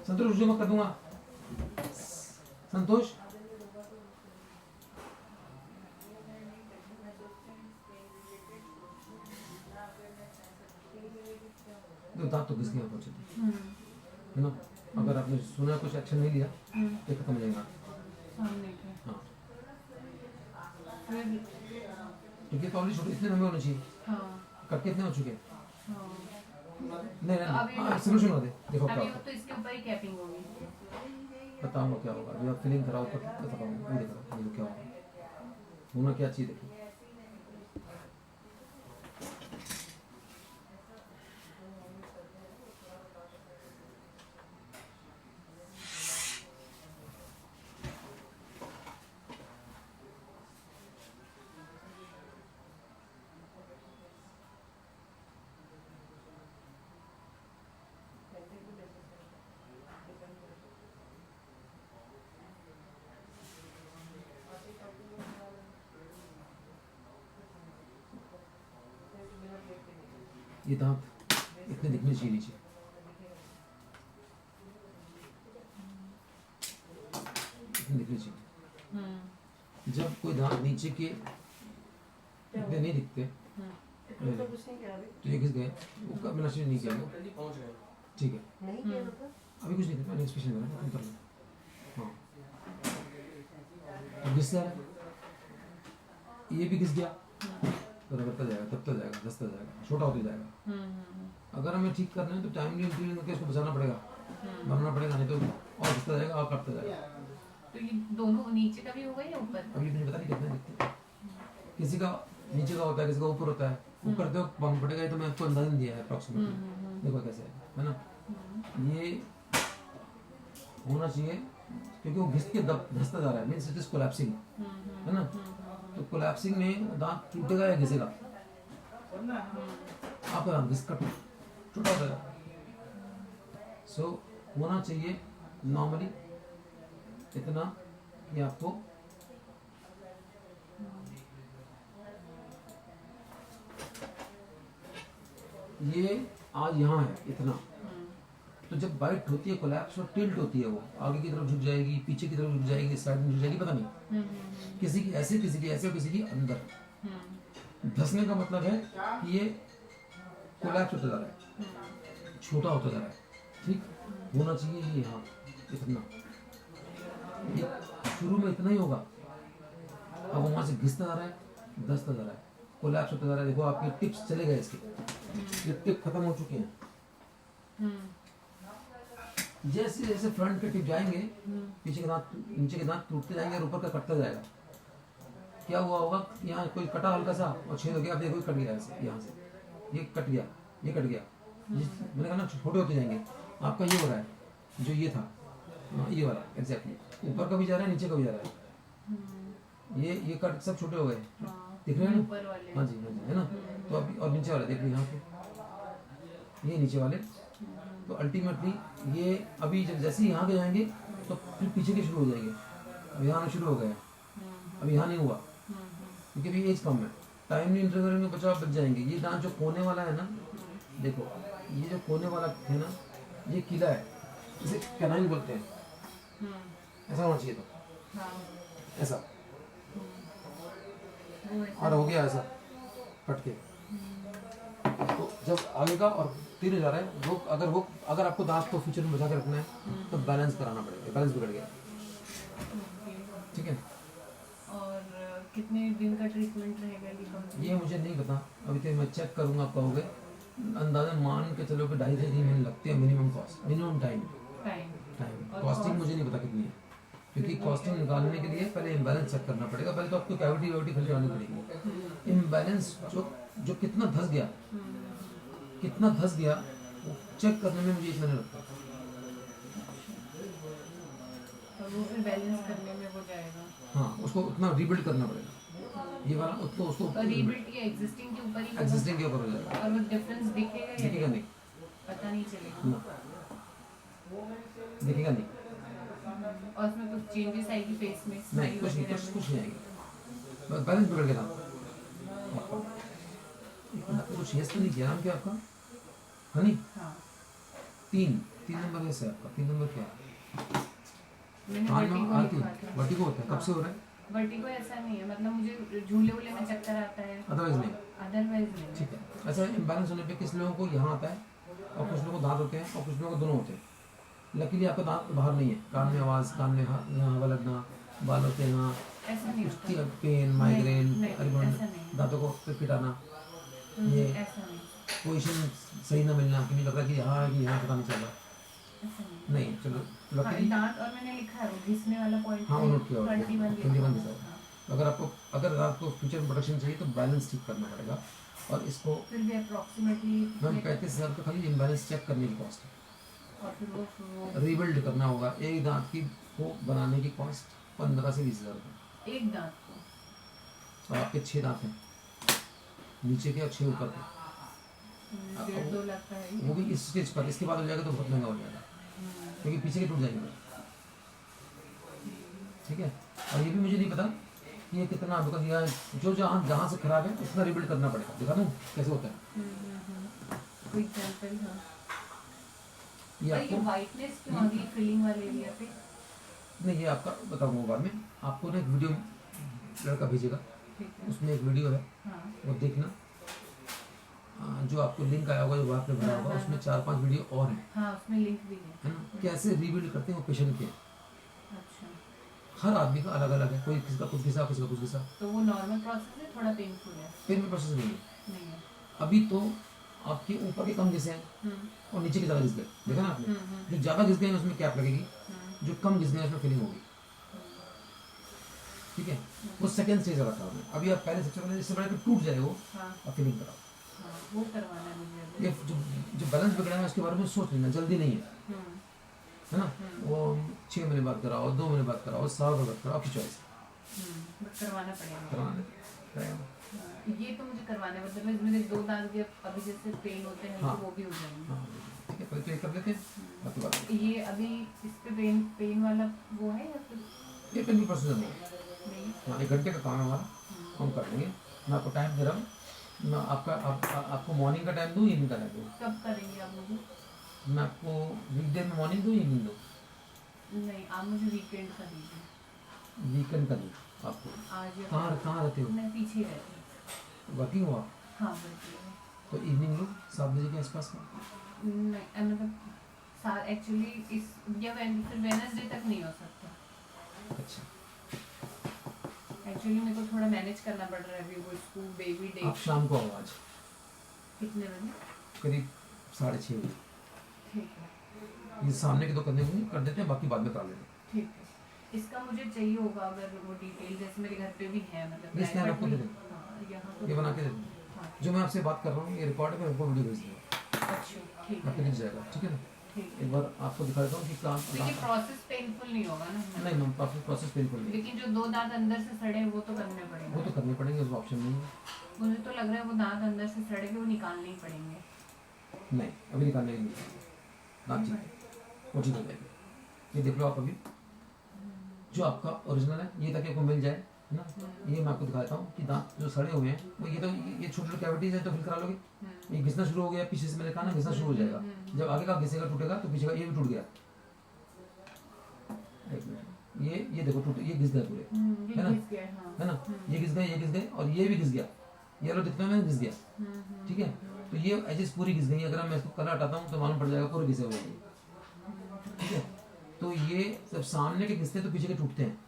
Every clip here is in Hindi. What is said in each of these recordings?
संतोष जो मैं कर दूंगा। संतोष दो दांत तो किसके यहाँ पहुंचे थे है ना। अगर आपने सुना कुछ एक्शन नहीं लिया तो खत्म हो जाएगा सामने के। हाँ फिर क्योंकि प्रॉब्लम छोटे इतने लंबे होने चाहिए। हाँ कट कितने हो चुके हाँ नहीं नहीं सोल्यूशन हो दे देखो क्या अभी होगा। तो इसके ऊपर ही कैपिंग होगी। बताऊंगा क्या होगा। अभी आप फीलिंग कराओ पर बताऊंगा ये देखो ये क्या होगा होना क्या चाहिए देखो। ये दांत इतने दिखने चाहिए नीचे इतने दिखने चाहिए। जब कोई दांत नीचे के इतने नहीं दिखते तो ये घिस गए वो कब नशे नहीं किया ठीक है अभी कुछ नहीं करना नेक्स्ट पेशेंट करना कर लो। हाँ घिस रहा है ये भी घिस गया तो रगड़ता जाएगा तबता जाएगा धसता जाएगा छोटा होता जाएगा। अगर हमें ठीक करना है तो टाइमली इंटरव्यू करके इसको बचाना पड़ेगा मरना पड़ेगा नहीं तो और घिसता जाएगा और कटता जाएगा। तो ये दोनों नीचे का भी होगा या ऊपर? अभी मुझे पता नहीं कितने दिखते किसी का नीचे का होता है किसी का ऊपर होता है वो करते हो मालूम पड़ेगा। तो मैं आपको अंदाजा दिया है अप्रॉक्सीमेटली देखो कैसे है ना। ये होना चाहिए क्योंकि वो घिस के धसता जा रहा है मींस इट इज कोलैप्सिंग है ना। तो कोलैप्सिंग में दांत टूटेगा या घिसेगा आपका दांत घिस कट छोटा होता है। सो होना चाहिए नॉर्मली इतना कि आपको ये आज यहाँ है इतना। तो जब बाइट होती है कोलैप्स और टिल्ट होती है वो आगे की तरफ झुक जाएगी पीछे की तरफ झुक जाएगी साइड में झुक जाएगी पता नहीं किसी की ऐसे किसी की ऐसे किसी की अंदर। धसने का मतलब है कि ये कोलैप्स होता जा रहा है छोटा होता जा रहा है ठीक होना चाहिए ये यहाँ इतना। ये शुरू में इतना ही होगा अब वहां से घिसता जा रहा है धसता जा रहा है कोलैप्स होता जा रहा है। देखो आपके टिप्स चले गए इसके ये टिप खत्म हो चुके हैं। जैसे जैसे फ्रंट के टिप जाएंगे पीछे के दांत नीचे के दांत टूटते जाएंगे और ऊपर का कटता जाएगा। क्या हुआ होगा यहाँ कोई कटा हल्का सा और छेद हो गया अब देखो कट गया ऐसे यहाँ से ये कट गया ये कट गया मैंने कहा ना छोटे होते जाएंगे। आपका ये हो रहा है जो ये था ये वाला एग्जैक्टली ऊपर का भी जा रहा है नीचे का भी जा रहा है। ये कट सब छोटे हो गए दिख रहे हैं ना। हाँ जी है ना। तो अभी और नीचे वाले देख लो यहाँ पे ये नीचे वाले तो अल्टीमेटली ये अभी जब जैसे ही यहाँ के जाएंगे तो फिर पीछे के शुरू हो जाएंगे। अब यहाँ शुरू हो गए अब यहाँ नहीं हुआ क्योंकि अभी एज कम है टाइमली इंटरवल में बचाव बच जाएंगे। ये दांत जो कोने वाला है ना देखो ये जो कोने वाला है ना ये किला है इसे कैनाइन बोलते हैं। ऐसा होना चाहिए तो ऐसा और हो गया ऐसा कट के तो जब आगे का और तीर जा रहा है वो अगर आपको दांत को फ्यूचर में बचा के रखना है तो बैलेंस कराना पड़ेगा बैलेंस बिगड़ गया ठीक है। और कितने दिन का ट्रीटमेंट रहेगा ये मुझे नहीं पता अभी तो मैं चेक करूंगा आप कहोगे अंदाजा मान के चलो कि 2.5 से 3 महीने लगते हैं minimum cost minimum time costing मुझे नहीं पता कितनी है क्योंकि कॉस्टिंग निकालने के लिए पहले इम्बैलेंस चेक करना पड़ेगा। पहले तो आपको कैविटी वैविटी खर्च करनी पड़ेगी। इम्बैलेंस जो कितना धस गया वो चेक करने में मुझे इतना नहीं लगता। तो वो फिर बैलेंस करने में वो जाएगा। हाँ उसको उतना रिबिल्ड करना पड़ेगा ये वाला उसको रिबिल्ड या एग्जिस्टिंग के ऊपर ही एग्जिस्टिंग के ऊपर हो जाएगा और वो डिफरेंस दिखेगा नहीं पता नहीं चलेगा दिखेगा नहीं और उसमें कुछ चेंजेस आएगी फेस में नहीं कुछ नहीं आएगी बस बैलेंस बिगड़ गया था कुछ यस तो नहीं किया नाम क्या आपका हनी 3 3 नंबर कैसे है आपका? 3 नंबर क्या है? मैंने कान में वर्टिगो आती लिखा है? था। वर्टिगो होता है? कब से हो रहा है? वर्टिगो ऐसा नहीं है, मतलब मुझे झूले वूले में चक्कर आता है, अदरवाइज नहीं? अदरवाइज नहीं। ठीक है। ऐसा इम्बैलेंस होने पे किस लोगों को यहाँ आता है और कुछ लोगों को दांत होते हैं और कुछ लोगों को दोनों होते हैं। लकीली आपका दांत बाहर नहीं है, कान में आवाज़, कान में यहाँ हवा लगना, बाल होते हैं यहाँ, ऐसा नहीं उसकी होता। पेन, माइग्रेन, नहीं, अरिबन, ऐसा नहीं। दांतों को पिटाना, ये ऐसा नहीं, पोजीशन सही ना मिलना कि नहीं लग रहा कि यहाँ है कि यहाँ पता नहीं चल रहा। ऐसा नहीं। नहीं चलो हाँ, लकीली दांत, और मैंने लिखा है वो घिसने वाला पॉइंट। हाँ वो नोट किया 21 21 दिखा। अगर आपको फ्यूचर में प्रोटेक्शन चाहिए तो बैलेंस ठीक करना पड़ेगा। और इसको फिर भी अप्रोक्सीमेटली मैम 35,000 का खाली इम्बैलेंस चेक करने की कॉस्ट है। और फिर वो रीबिल्ड करना होगा एक दांत की को बनाने की कॉस्ट 15 से 20,000 रुपये। एक दांत को और आपके 6 दांत हैं नीचे के और 6 ऊपर के, 1.5-2 लाख का है। वो भी इस स्टेज पर। इसके बाद हो जाएगा तो बहुत महंगा हो जाएगा क्योंकि पीछे के टूट जाएंगे। ठीक है। और ये भी मुझे नहीं पता कि ये कितना आपका यहाँ जो जहाँ जहाँ से खराब है उतना रिबिल्ड करना पड़ेगा। दिखा दूँ कैसे होता है? कोई एग्जांपल? हाँ, ये ये आपको वाइटनेस क्यों आ गई फिलिंग वाले एरिया पे? नहीं, ये आपका बताऊंगा बाद में। आपको ना एक वीडियो लड़का भेजेगा, ठीक है। उसमें एक वीडियो है, हाँ, वो देखना। जो आपको लिंक आया होगा, जो आपने भरा होगा, उसमें 4-5 वीडियो और हैं, हाँ, उसमें लिंक भी है। है ना? कैसे रीबिल्ड करते हैं वो पेशेंट के। अच्छा, हर आदमी का अलग अलग है, कोई किसी का कुछ घिसा, किसी का कुछ घिसा। तो वो नॉर्मल प्रोसेस है, थोड़ा पेनफुल है? पेन में प्रोसेस नहीं है नहीं है। अभी तो। आपके ऊपर के कम घिसे हैं और नीचे के ज़्यादा घिस गए, देखा ना आपने? जो ज़्यादा घिस गए हैं उसमें कैप लगेगी, जो कम घिस गए हैं उसमें फिलिंग होगी। ठीक है। वो सेकेंड स्टेज रखा हमने। अभी आप पहले सबसे पहले जिससे बड़े टूट जाए वो हाँ, और फिलिंग कराओ। हाँ, वो करवाना है मुझे अभी। ये जो बैलेंस बिगड़ा है उसके बारे में सोच लेना, जल्दी नहीं है, है ना? वो 6 महीने बाद कराओ, 2 महीने बाद कराओ, साल बाद कराओ, आपकी चॉइस बट करवाना पड़ेगा। करवाना है। हाँ, ये तो मुझे करवाना है, मतलब मेरे 2 दांत भी अभी जैसे पेन होते हैं हाँ। तो वो भी हो जाएंगे। हाँ, ठीक है, पहले तो ये कर लेते हैं, बाकी बात है। ये अभी इस पे पेन वाला वो है या फिर ये 20% है। नहीं? हाँ, 1 घंटे का काम है हमारा, हम कर लेंगे। मैं आपको टाइम दे रहा हूँ। मैं आपको मॉर्निंग का टाइम दूँ, इवनिंग का टाइम दूँ? कब करेंगे आप मुझे? मैं आपको वीकडे में मॉर्निंग दूँ, इवनिंग दूँ? नहीं, आप मुझे वीकेंड का दीजिए। वीकेंड का दूँ आपको? आज या कहाँ रहते हो? मैं पीछे ही रहती हूँ। वर्किंग हो आप? हाँ, बिल्कुल। तो इवनिंग लो 7 बजे के आसपास में। नहीं, मतलब एक्चुअली इस या फिर वेडनेसडे तक नहीं हो सकता। अच्छा, एक्चुअली मेरे को थोड़ा मैनेज करना पड़ रहा है अभी, वो स्कूल बेबी डे। आप शाम को आओ आज कितने बजे? करीब 6:30 बजे। ठीक है, ये सामने के 2 करने को नहीं कर देते हैं, बाकी बाद में करा लेते हैं। ठीक है। इसका मुझे चाहिए होगा अगर वो डिटेल, जैसे मेरे घर पे भी है, मतलब ये स्नैप आपको दे दें, हाँ, यहाँ तो ये बना के दे दें। हाँ, जो मैं आपसे बात कर रहा हूँ ये रिकॉर्ड है, मैं आपको वीडियो भेज दूँगा, अच्छा, ठीक आपको है, दिख जाएगा। ठीक है ना? ठीक है। एक बार आपको दिखा देता हूँ कि काम तो ये प्रोसेस पेनफुल नहीं होगा ना? नहीं मैम, आपकी प्रोसेस बिल्कुल नहीं। लेकिन जो 2 दांत अंदर से सड़े हैं वो तो करने पड़ेंगे। वो तो करने पड़ेंगे, उसका ऑप्शन नहीं है। मुझे तो लग रहा है वो दांत अंदर से सड़े हुए वो निकालने ही पड़ेंगे। नहीं, अभी निकालने की नहीं, दांत ठीक है, वो ठीक हो जाएगी। ये देख लो आप अभी, जो आपका ओरिजिनल है ये ताकि आपको मिल जाए, है ना? ये मैं आपको दिखाता हूँ कि दांत जो सड़े हुए हैं वो ये तो ये छोटे छोटे कैविटीज है, तो फिर करा लोगे। ये घिसना शुरू हो गया, पीछे से मैंने कहा ना घिसना शुरू हो जाएगा। जब आगे का घिसेगा टूटेगा तो पीछे का ये भी टूट गया। एक मिनट, ये देखो टूट, ये घिस गया पूरे, ये है ना? घिस गया, हाँ। है ना? ये घिस गए और ये भी घिस गया, ये लो दिखने में घिस गया। ठीक है, तो ये एजेस पूरी घिस गई। अगर मैं इसको कलर हटाता हूँ तो मालूम पड़ जाएगा पूरे घिसे हुए हैं। ठीक है, तो ये जब सामने के घिसते हैं तो पीछे के टूटते हैं।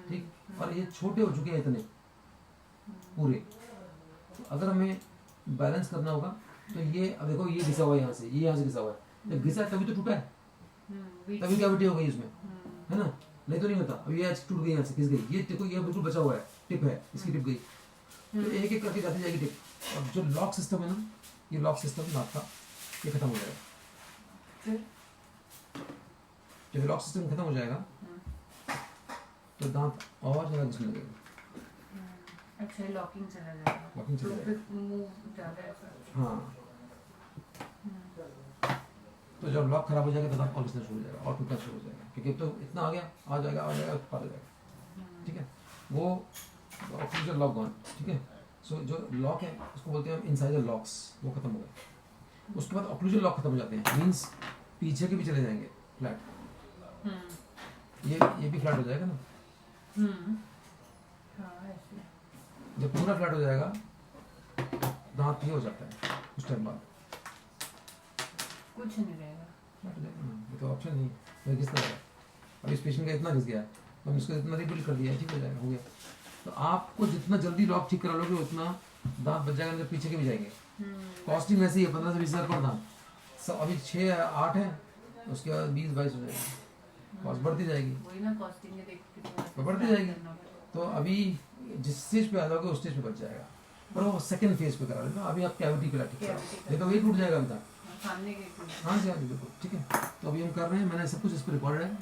ठीक, और ये छोटे हो चुके हैं इतने पूरे। तो अगर हमें बैलेंस करना होगा तो ये अब देखो, ये घिसा हुआ है यहाँ से, ये यहाँ से घिसा हुआ है। जब घिसा है तभी तो टूटा है, तभी कैविटी हो गई उसमें, है ना? नहीं तो नहीं होता। अब ये आज टूट गई, यहाँ से घिस गई। ये देखो, ये बिल्कुल बचा हुआ है, टिप है, इसकी टिप गई। तो एक एक करके जाती जाएगी टिप। अब जो लॉक सिस्टम है ना, ये लॉक सिस्टम आपका ये खत्म हो जाएगा। फिर जब लॉक सिस्टम खत्म हो जाएगा तो दांत और ज़्यादा घिसने लगेगा। अच्छा, लॉकिंग चला जाएगा, लॉकिंग चला तो जाएगा, फिर मूव ज़्यादा ऐसा। हाँ। तो जब लॉक खराब हो जाएगा तो दांत और घिसना शुरू हो जाएगा और टूटना शुरू हो जाएगा, क्योंकि तो इतना आ जाएगा पार हो जाएगा। ठीक है, वो ऑक्लूजन लॉक गॉन। ठीक है, सो जो लॉक है उसको बोलते हैं हम इनसाइजर लॉक्स, वो खत्म हो गए। उसके बाद ऑक्लूजन लॉक खत्म हो जाते हैं। मीन्स पीछे के भी चले जाएंगे फ्लैट, हम्म ये भी फ्लैट हो जाएगा ना। हम्म हाँ ऐसे जब पूरा फ्लैट हो जाएगा दांत ये हो जाता है, उस टाइम बाद कुछ नहीं रहेगा। फ्लैट हो जाएगा ना, ये तो ऑप्शन नहीं है। मैं घिसता रहेगा, अभी इस पेशेंट का इतना घिस गया तो हम इसको इतना रिबिल्ड कर दिया, ठीक हो जाएगा, हो गया। तो आपको जितना जल्दी लॉक ठीक करा लोगे उतना दांत बच जाएगा, पीछे के भी जाएंगे। कॉस्टिंग वैसे ही है 15 से 20 हज़ार पर दांत, सब अभी 6-8 है, उसके बाद 20-22 हो जाएगी, कॉस्ट बढ़ती जाएगी, वही ना कॉस्टिंग है, देख तो बढ़ती जाएगी। तो अभी जिस स्टेज पे आ जाओगे उस स्टेज पे बच जाएगा, पर वो सेकंड फेज पे करा लेना। अभी आप कैविटी पे ठीक करा, नहीं तो वही टूट जाएगा अभी तक। सामने के हाँ जी हाँ जी बिल्कुल ठीक है। तो अभी हम कर रहे हैं, मैंने सब कुछ इस पर रिकॉर्डेड है।